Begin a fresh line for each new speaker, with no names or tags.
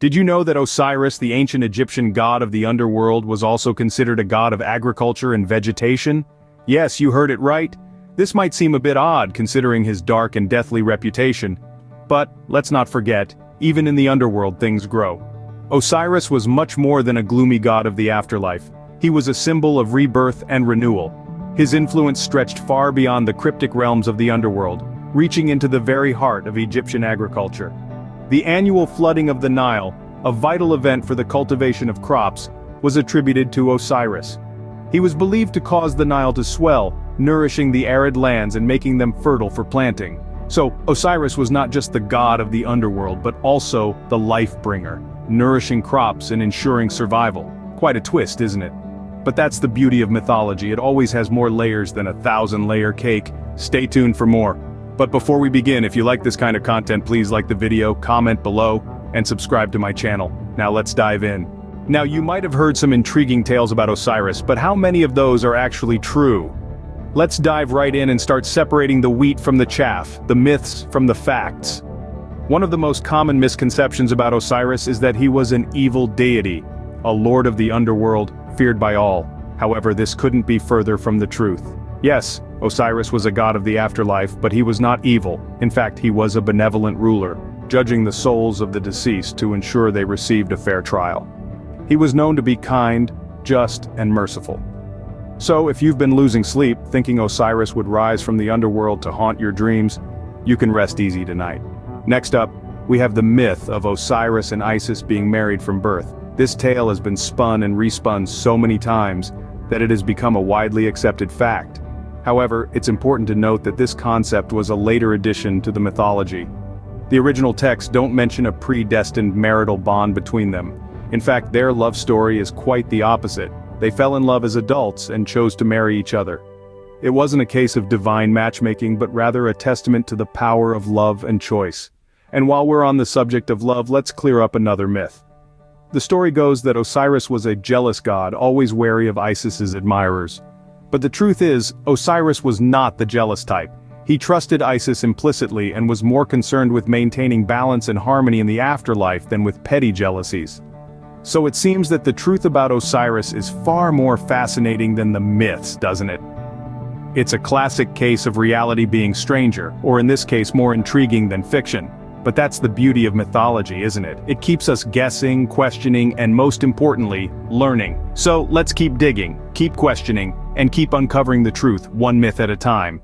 Did you know that Osiris, the ancient Egyptian god of the underworld, was also considered a god of agriculture and vegetation? Yes, you heard it right. This might seem a bit odd considering his dark and deathly reputation. But, let's not forget, even in the underworld things grow. Osiris was much more than a gloomy god of the afterlife. He was a symbol of rebirth and renewal. His influence stretched far beyond the cryptic realms of the underworld, reaching into the very heart of Egyptian agriculture. The annual flooding of the Nile, a vital event for the cultivation of crops, was attributed to Osiris. He was believed to cause the Nile to swell, nourishing the arid lands and making them fertile for planting. So, Osiris was not just the god of the underworld but also the life-bringer, nourishing crops and ensuring survival. Quite a twist, isn't it? But that's the beauty of mythology, it always has more layers than a 1,000-layer cake. Stay tuned for more. But before we begin, if you like this kind of content, please like the video, comment below, and subscribe to my channel. Now let's dive in. Now you might have heard some intriguing tales about Osiris, but how many of those are actually true? Let's dive right in and start separating the wheat from the chaff, the myths from the facts. One of the most common misconceptions about Osiris is that he was an evil deity, a lord of the underworld, feared by all. However, this couldn't be further from the truth. Yes, Osiris was a god of the afterlife, but he was not evil. In fact, he was a benevolent ruler, judging the souls of the deceased to ensure they received a fair trial. He was known to be kind, just, and merciful. So, if you've been losing sleep, thinking Osiris would rise from the underworld to haunt your dreams, you can rest easy tonight. Next up, we have the myth of Osiris and Isis being married from birth. This tale has been spun and respun so many times that it has become a widely accepted fact. However, it's important to note that this concept was a later addition to the mythology. The original texts don't mention a predestined marital bond between them. In fact, their love story is quite the opposite. They fell in love as adults and chose to marry each other. It wasn't a case of divine matchmaking, but rather a testament to the power of love and choice. And while we're on the subject of love, let's clear up another myth. The story goes that Osiris was a jealous god, always wary of Isis's admirers. But the truth is, Osiris was not the jealous type. He trusted Isis implicitly and was more concerned with maintaining balance and harmony in the afterlife than with petty jealousies. So it seems that the truth about Osiris is far more fascinating than the myths, doesn't it? It's a classic case of reality being stranger, or in this case more intriguing than fiction. But that's the beauty of mythology, isn't it? It keeps us guessing, questioning, and most importantly, learning. So let's keep digging, keep questioning, and keep uncovering the truth, one myth at a time.